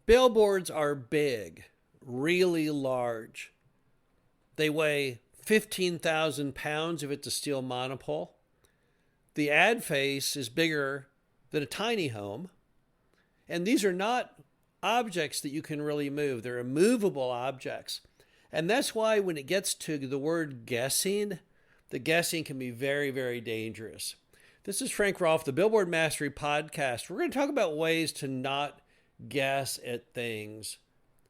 Billboards are big, really large. They weigh 15,000 pounds if it's a steel monopole. The ad face is bigger than a tiny home. And these are not objects that you can really move. They're immovable objects. And that's why when it gets to the word guessing, the guessing can be very, very dangerous. This is Frank Rolfe, the Billboard Mastery podcast. We're going to talk about ways to not guess at things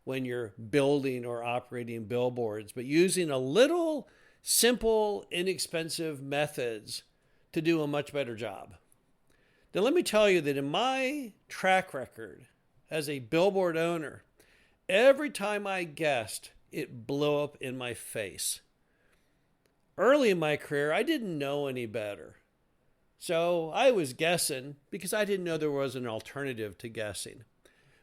when you're building or operating billboards, but using a little simple, inexpensive methods to do a much better job. Now, let me tell you that in my track record as a billboard owner, every time I guessed, it blew up in my face. Early in my career, I didn't know any better. So I was guessing because I didn't know there was an alternative to guessing.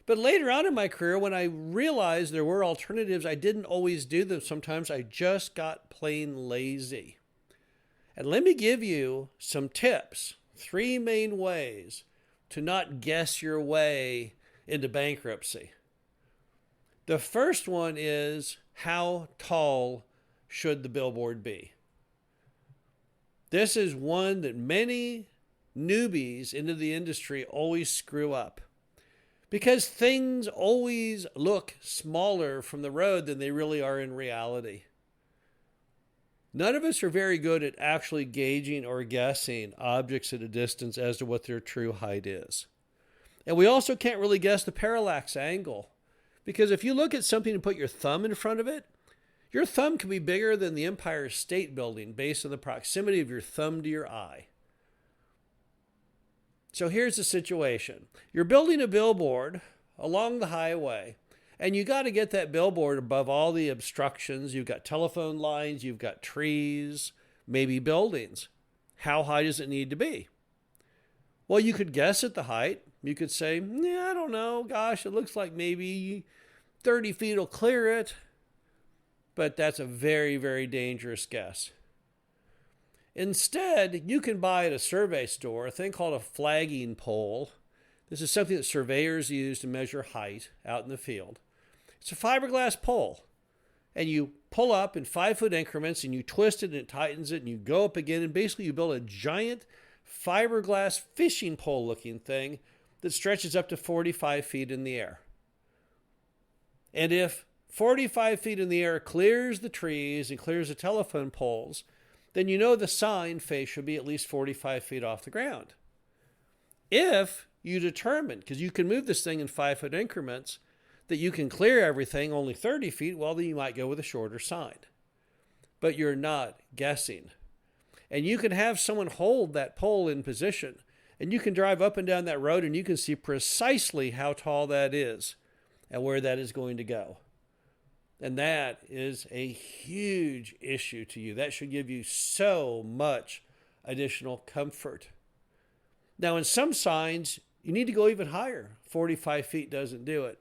But later on in my career, when I realized there were alternatives, I didn't always do them. Sometimes I just got plain lazy. And let me give you some tips, 3 main ways to not guess your way into bankruptcy. The first one is, how tall should the billboard be? This is one that many newbies into the industry always screw up because things always look smaller from the road than they really are in reality. None of us are very good at actually gauging or guessing objects at a distance as to what their true height is. And we also can't really guess the parallax angle, because if you look at something and put your thumb in front of it, your thumb can be bigger than the Empire State Building based on the proximity of your thumb to your eye. So here's the situation. You're building a billboard along the highway, and you got to get that billboard above all the obstructions. You've got telephone lines, you've got trees, maybe buildings. How high does it need to be? Well, you could guess at the height. You could say, I don't know. Gosh, it looks like maybe 30 feet will clear it. But that's a very, very dangerous guess. Instead, you can buy at a survey store a thing called a flagging pole. This is something that surveyors use to measure height out in the field. It's a fiberglass pole, and you pull up in 5-foot increments, and you twist it, and it tightens it, and you go up again, and basically you build a giant fiberglass fishing pole looking thing that stretches up to 45 feet in the air. And if 45 feet in the air clears the trees and clears the telephone poles, then you know the sign face should be at least 45 feet off the ground. If you determine, because you can move this thing in 5-foot increments, that you can clear everything only 30 feet, well, then you might go with a shorter sign. But you're not guessing. And you can have someone hold that pole in position, and you can drive up and down that road, and you can see precisely how tall that is and where that is going to go. And that is a huge issue to you. That should give you so much additional comfort. Now, in some signs, you need to go even higher. 45 feet doesn't do it.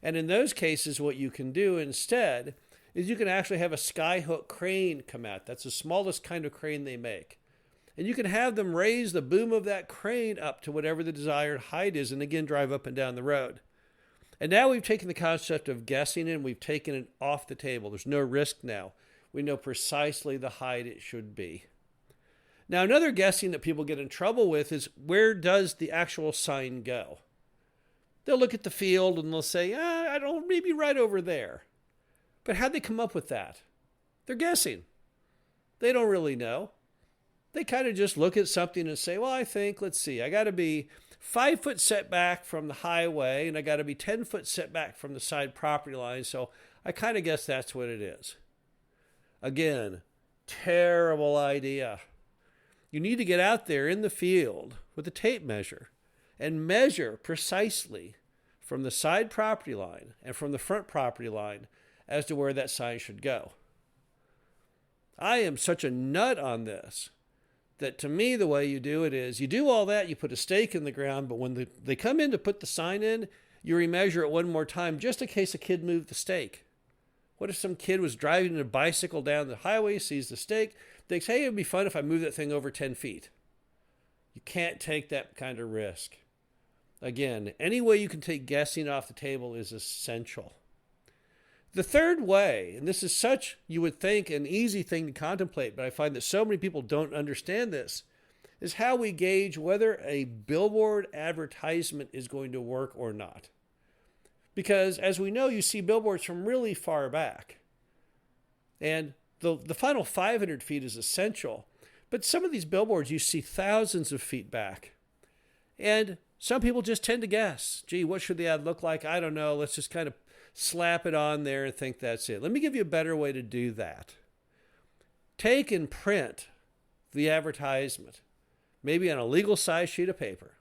And in those cases, what you can do instead is you can actually have a skyhook crane come out. That's the smallest kind of crane they make. And you can have them raise the boom of that crane up to whatever the desired height is, and again, drive up and down the road. And now we've taken the concept of guessing and we've taken it off the table. There's no risk now. We know precisely the height it should be. Now, another guessing that people get in trouble with is, where does the actual sign go? They'll look at the field and they'll say, I don't, maybe right over there. But how'd they come up with that? They're guessing. They don't really know. They kind of just look at something and say, well, I think, let's see, I got to be 5-foot setback from the highway, and I got to be 10-foot setback from the side property line. So I kind of guess that's what it is. Again, terrible idea. You need to get out there in the field with a tape measure and measure precisely from the side property line and from the front property line as to where that sign should go. I am such a nut on this that to me, the way you do it is you do all that, you put a stake in the ground, but when they come in to put the sign in, you remeasure it one more time just in case a kid moved the stake. What if some kid was driving a bicycle down the highway, sees the stake, thinks, hey, it'd be fun if I move that thing over 10 feet. You can't take that kind of risk. Again, any way you can take guessing off the table is essential. The third way, and this is such, you would think, an easy thing to contemplate, but I find that so many people don't understand this, is how we gauge whether a billboard advertisement is going to work or not. Because as we know, you see billboards from really far back. And the final 500 feet is essential. But some of these billboards you see thousands of feet back. And some people just tend to guess. Gee, what should the ad look like? I don't know. Let's just kind of slap it on there and think that's it. Let me give you a better way to do that. Take and print the advertisement, maybe on a legal size sheet of paper.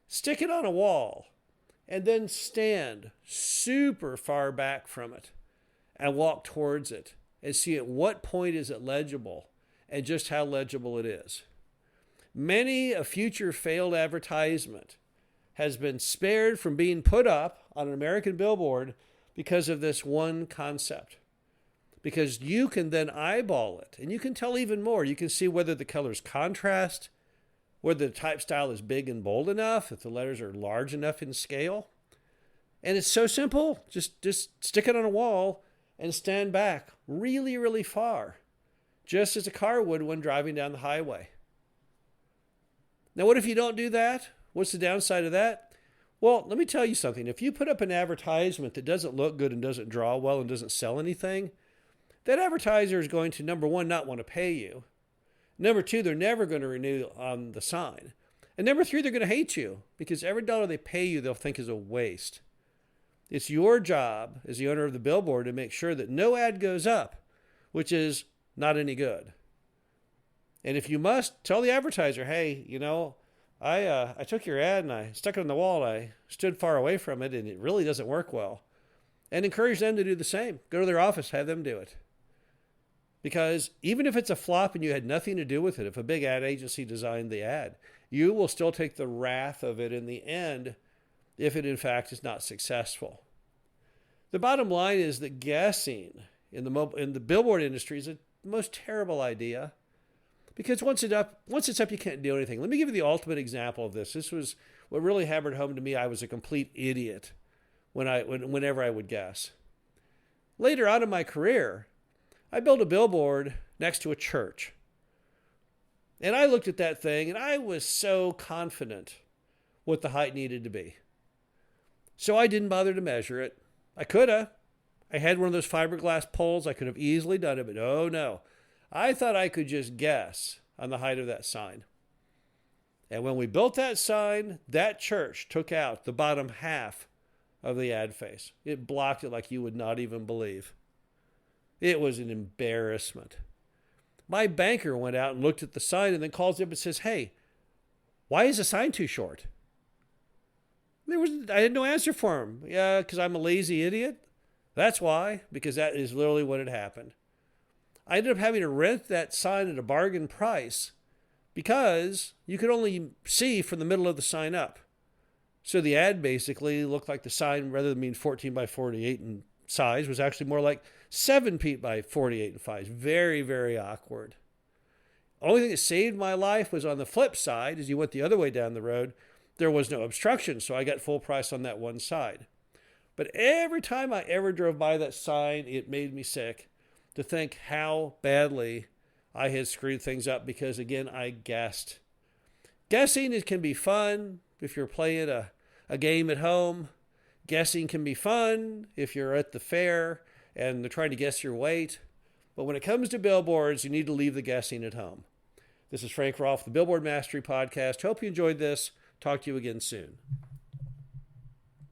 Stick it on a wall and then stand super far back from it and walk towards it and see at what point is it legible and just how legible it is. Many a future failed advertisement has been spared from being put up on an American billboard because of this one concept. Because you can then eyeball it, and you can tell even more. You can see whether the colors contrast, whether the type style is big and bold enough, if the letters are large enough in scale. And it's so simple. Just stick it on a wall and stand back really, really far, just as a car would when driving down the highway. Now, what if you don't do that? What's the downside of that? Well, let me tell you something. If you put up an advertisement that doesn't look good and doesn't draw well and doesn't sell anything, that advertiser is going to, number one, not want to pay you. Number two, they're never going to renew on the sign. And number three, they're going to hate you because every dollar they pay you, they'll think is a waste. It's your job as the owner of the billboard to make sure that no ad goes up, which is not any good. And if you must, tell the advertiser, hey, I took your ad and I stuck it on the wall. I stood far away from it and it really doesn't work well. And encourage them to do the same. Go to their office, have them do it. Because even if it's a flop and you had nothing to do with it, if a big ad agency designed the ad, you will still take the wrath of it in the end if it in fact is not successful. The bottom line is that guessing in the billboard industry is the most terrible idea. Because once it's up, you can't do anything. Let me give you the ultimate example of this. This was what really hammered home to me. I was a complete idiot whenever I would guess. Later on in my career, I built a billboard next to a church. And I looked at that thing and I was so confident what the height needed to be. So I didn't bother to measure it. I could have. I had one of those fiberglass poles. I could have easily done it, but oh no. I thought I could just guess on the height of that sign. And when we built that sign, that church took out the bottom half of the ad face. It blocked it like you would not even believe. It was an embarrassment. My banker went out and looked at the sign and then calls up and says, hey, why is the sign too short? I had no answer for him. Yeah, because I'm a lazy idiot. That's why, because that is literally what had happened. I ended up having to rent that sign at a bargain price because you could only see from the middle of the sign up. So the ad basically looked like the sign, rather than being 14 by 48 in size, was actually more like 7 feet by 48 in size. Very, very awkward. Only thing that saved my life was on the flip side, as you went the other way down the road, there was no obstruction, so I got full price on that one side. But every time I ever drove by that sign, it made me sick to think how badly I had screwed things up because, again, I guessed. Guessing, it can be fun if you're playing a game at home. Guessing can be fun if you're at the fair and they're trying to guess your weight. But when it comes to billboards, you need to leave the guessing at home. This is Frank Rolfe, the Billboard Mastery Podcast. Hope you enjoyed this. Talk to you again soon.